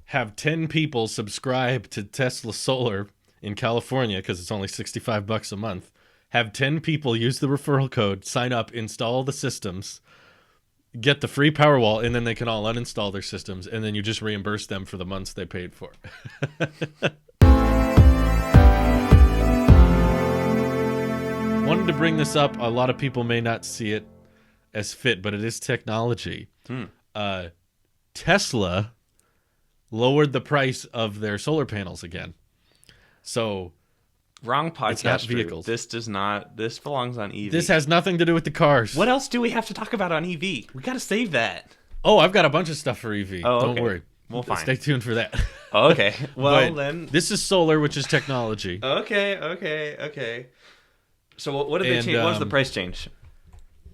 have 10 people subscribe to Tesla Solar in California because it's only $65 a month. Have 10 people use the referral code, sign up, install the systems, get the free Powerwall, and then they can all uninstall their systems, and then you just reimburse them for the months they paid for. Wanted to bring this up. A lot of people may not see it as fit, but it is technology. Tesla lowered the price of their solar panels again. So wrong podcast. It's not vehicles. This does not. This belongs on EV. This has nothing to do with the cars. What else do we have to talk about on EV? We got to save that. Oh, I've got a bunch of stuff for EV. Oh, Don't okay. worry. Well, fine. Stay tuned for that. Oh, okay. Well, But then. this is solar, which is technology. Okay. So what did they change? What was the price change?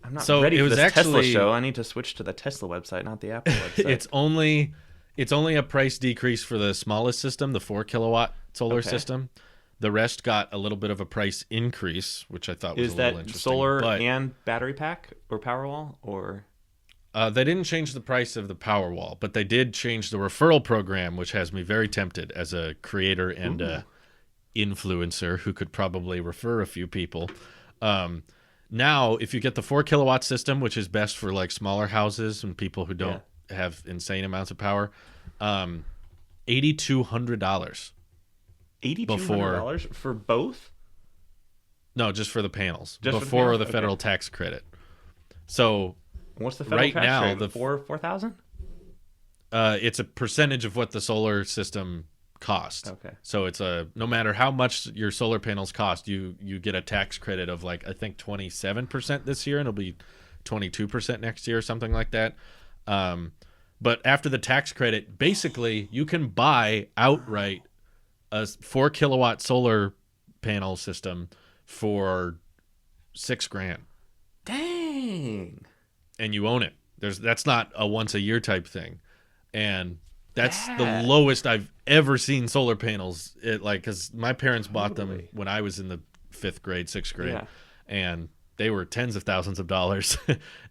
I'm not So ready it for was this Tesla actually- show. I need to switch to the Tesla website, not the Apple website. It's only a price decrease for the smallest system, the 4 kilowatt solar Okay. system. The rest got a little bit of a price increase, which I thought was Is a little that interesting. solar but, and battery pack or Powerwall or? they didn't change the price of the Powerwall, but they did change the referral program, which has me very tempted as a creator and a influencer who could probably refer a few people. Now, if you get the 4 kilowatt system, which is best for like smaller houses and people who don't have insane amounts of power, $8,200. $8,200 for both? No, just for the panels. Just for the before panels? the Okay. federal tax credit. So What's the federal Right tax now, rate? the- 4,000? it's a percentage of what the solar system cost. Okay. So it's no matter how much your solar panels cost, you get a tax credit of like I think 27% this year, and it'll be 22% next year, or something like that. But after the tax credit, basically you can buy outright a 4 kilowatt solar panel system for $6,000, Dang. and you own it. That's not a once a year type thing, and that's the That- lowest I've ever seen solar panels. Because my parents bought them Totally. when I was in the 5th grade, 6th grade, Yeah. and they were tens of thousands of dollars.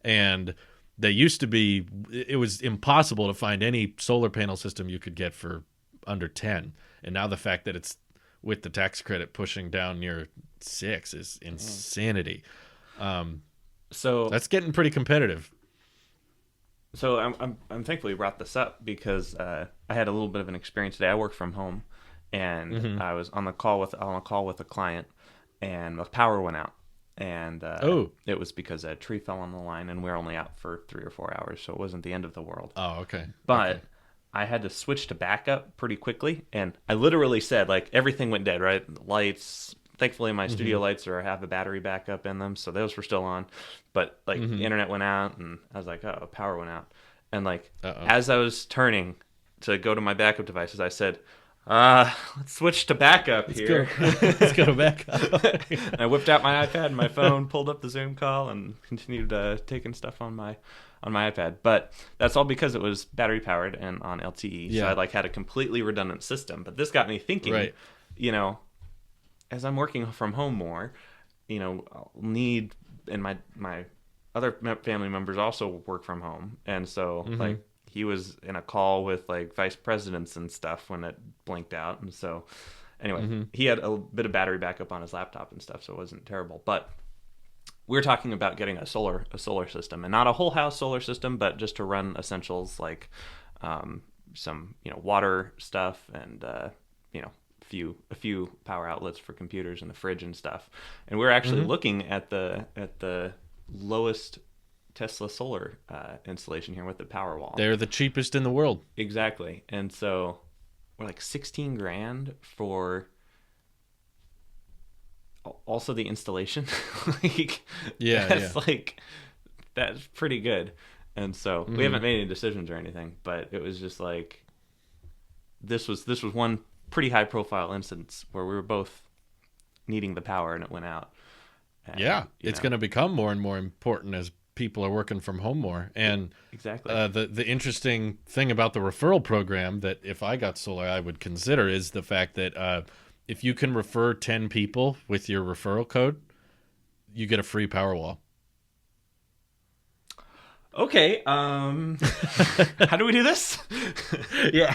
And they used to be. It was impossible to find any solar panel system you could get for under 10. And now the fact that it's with the tax credit pushing down near 6 is insanity. So That's getting pretty competitive. So I'm thankful you brought this up because I had a little bit of an experience today. I work from home, and I was on a call with a client, and the power went out, and it was because a tree fell on the line, and we were only out for 3 or 4 hours, so it wasn't the end of the world. Oh, okay. But Okay. I had to switch to backup pretty quickly, and I literally said like everything went dead. Right, the lights. Thankfully, my studio lights have a battery backup in them, so those were still on. But like the internet went out, and I was like, "Oh, power went out." And like as I was turning to go to my backup devices, I said, "Let's switch to backup here." Let's go back up. And I whipped out my iPad and my phone, pulled up the Zoom call, and continued taking stuff on my iPad. But that's all because it was battery powered and on LTE. So Yeah. I like had a completely redundant system. But this got me thinking. Right. You know, as I'm working from home more, I'll need, and my other family members also work from home, and so like he was in a call with like vice presidents and stuff when it blinked out, and so anyway, he had a bit of battery backup on his laptop and stuff, so it wasn't terrible. But we were talking about getting a solar system, and not a whole house solar system, but just to run essentials like some water stuff and a few power outlets for computers and the fridge and stuff. And we're actually looking at the lowest Tesla solar installation here with the Powerwall. They're the cheapest in the world. Exactly. And so we're like $16,000 for also the installation. That's pretty good. And so we haven't made any decisions or anything, but it was just like this was one pretty high profile instance where we were both needing the power and it went out. And, Yeah, it's going to become more and more important as people are working from home more. And exactly. The interesting thing about the referral program that if I got solar I would consider is the fact that if you can refer 10 people with your referral code, you get a free Powerwall. Okay, how do we do this? Yeah.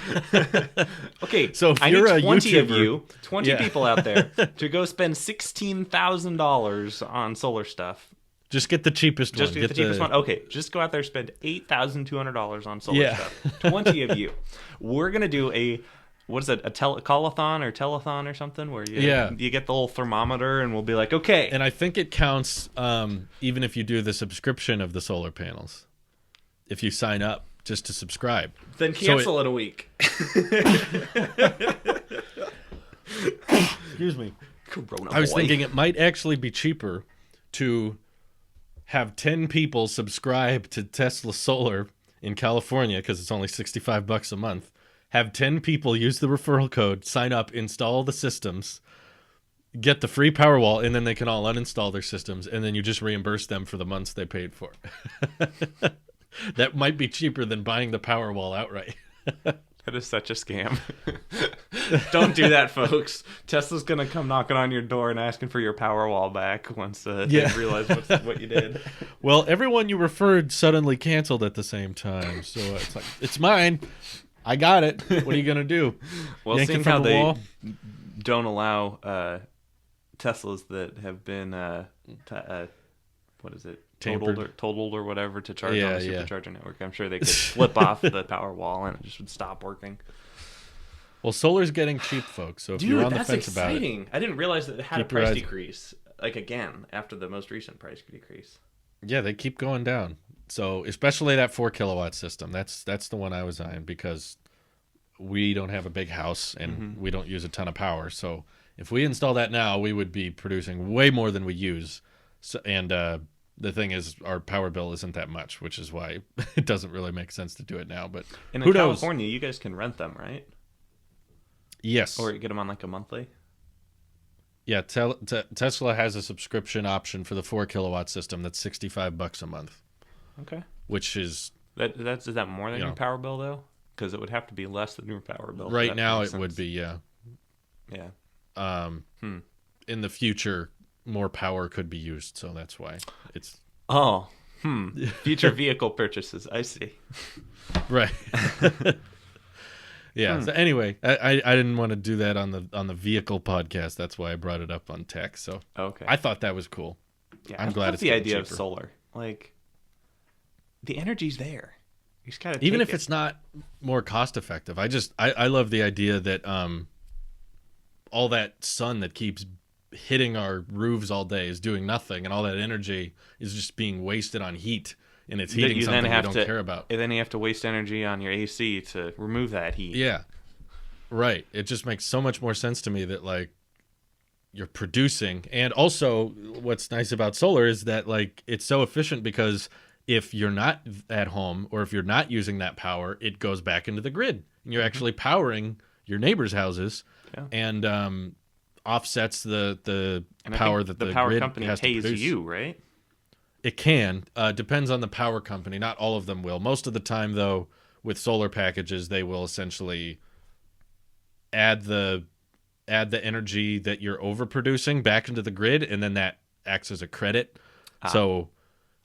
Okay, So if I you're need a 20 of YouTuber- you, 20 Yeah. people out there, to go spend $16,000 on solar stuff. Just get the cheapest Just one. get the cheapest one. Okay, just go out there, spend $8,200 on solar Yeah. stuff. 20 of you. We're gonna do a what is it? A call-a-thon or telethon or something where you get the little thermometer and we'll be like, okay. And I think it counts even if you do the subscription of the solar panels. If you sign up just to subscribe. Then cancel it a week. Excuse me. Corona I was boy. thinking it might actually be cheaper to have 10 people subscribe to Tesla Solar in California because it's only $65 a month. Have 10 people use the referral code, sign up, install the systems, get the free Powerwall, and then they can all uninstall their systems, and then you just reimburse them for the months they paid for. That might be cheaper than buying the Powerwall outright. That is such a scam. Don't do that, folks. Tesla's going to come knocking on your door and asking for your Powerwall back once they realize what you did. Well, everyone you referred suddenly canceled at the same time, so it's like, it's mine. I got it. What are you going to do? Well, Yank it seeing from how the they wall? don't allow Teslas that have been, what is it? Totaled or whatever to charge on the supercharger network. I'm sure they could flip off the Powerwall and it just would stop working. Well, solar's getting cheap, folks. So if Dude, you're on the that's fence exciting. about it, I didn't realize that it had keep a your price eyes- decrease, like again, after the most recent price decrease. yeah, they keep going down. So especially that 4 kilowatt system. That's the one I was eyeing because we don't have a big house and we don't use a ton of power. So if we install that now, we would be producing way more than we use. So, and the thing is, our power bill isn't that much, which is why it doesn't really make sense to do it now. But And who in knows? California, you guys can rent them, right? Yes. Or you get them on like a monthly? Yeah, Tesla has a subscription option for the 4 kilowatt system that's $65 a month, Okay. which is Is that more than You your know. power bill, though? Because it would have to be less than your power bill. for right that to now make it sense. would be, yeah. Yeah. In the future, more power could be used, so that's why it's Oh, future vehicle purchases. I see. right. Yeah. So anyway, I didn't want to do that on the vehicle podcast. That's why I brought it up on tech. So Okay. I thought that was cool. Yeah, I'm I glad love it's the getting idea of cheaper. solar. Like, the energy's there. You just gotta Even take if it. it's not more cost effective, I love the idea that all that sun that keeps hitting our roofs all day is doing nothing, and all that energy is just being wasted on heat, and it's That heating you then something we have don't to care about. And then you have to waste energy on your AC to remove that heat. Yeah, right. It just makes so much more sense to me that like you're producing, and also what's nice about solar is that like it's so efficient because if you're not at home or if you're not using that power, it goes back into the grid, and you're actually powering your neighbors' houses, and offsets the And I power think that the power grid company has to pays produce. you, right? It can. Depends on the power company. Not all of them will. Most of the time, though, with solar packages, they will essentially add the energy that you're overproducing back into the grid, and then that acts as a credit. So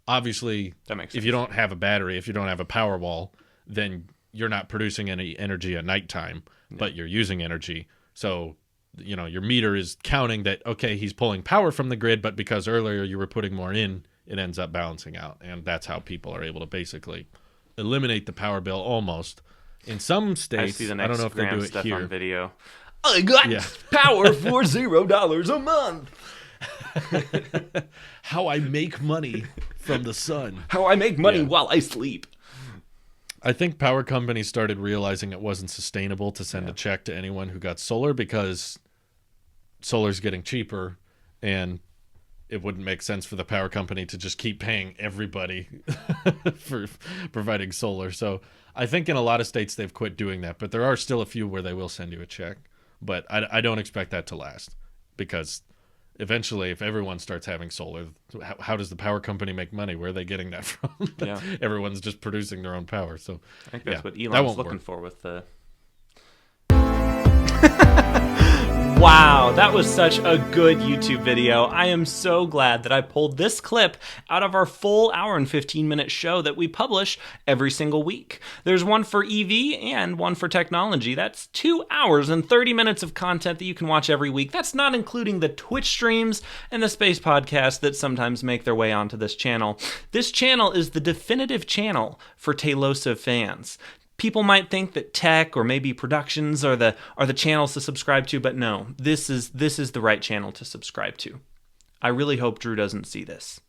obviously, That makes if sense. you don't have a battery, if you don't have a power wall, then you're not producing any energy at nighttime, but you're using energy. So your meter is counting that, okay, he's pulling power from the grid, but because earlier you were putting more in, it ends up balancing out. And that's how people are able to basically eliminate the power bill almost. In some I states, see the I next don't know if they do it Stefan here. video. I got power for $0 a month. How I make money from the sun. How I make money while I sleep. I think power companies started realizing it wasn't sustainable to send a check to anyone who got solar because solar's getting cheaper, and it wouldn't make sense for the power company to just keep paying everybody for providing solar. So I think in a lot of states they've quit doing that, but there are still a few where they will send you a check. But I don't expect that to last because eventually if everyone starts having solar, how does the power company make money? Where are they getting that from? Yeah. Everyone's just producing their own power. So I think that's what that Elon's won't looking work. for with the Wow, that was such a good YouTube video. I am so glad that I pulled this clip out of our full hour and 15-minute show that we publish every single week. There's one for EV and one for technology. That's 2 hours and 30 minutes of content that you can watch every week. That's not including the Twitch streams and the space podcasts that sometimes make their way onto this channel. This channel is the definitive channel for Tailosive fans. People might think that tech or maybe productions are the channels to subscribe to, but no, this is the right channel to subscribe to. I really hope Drew doesn't see this.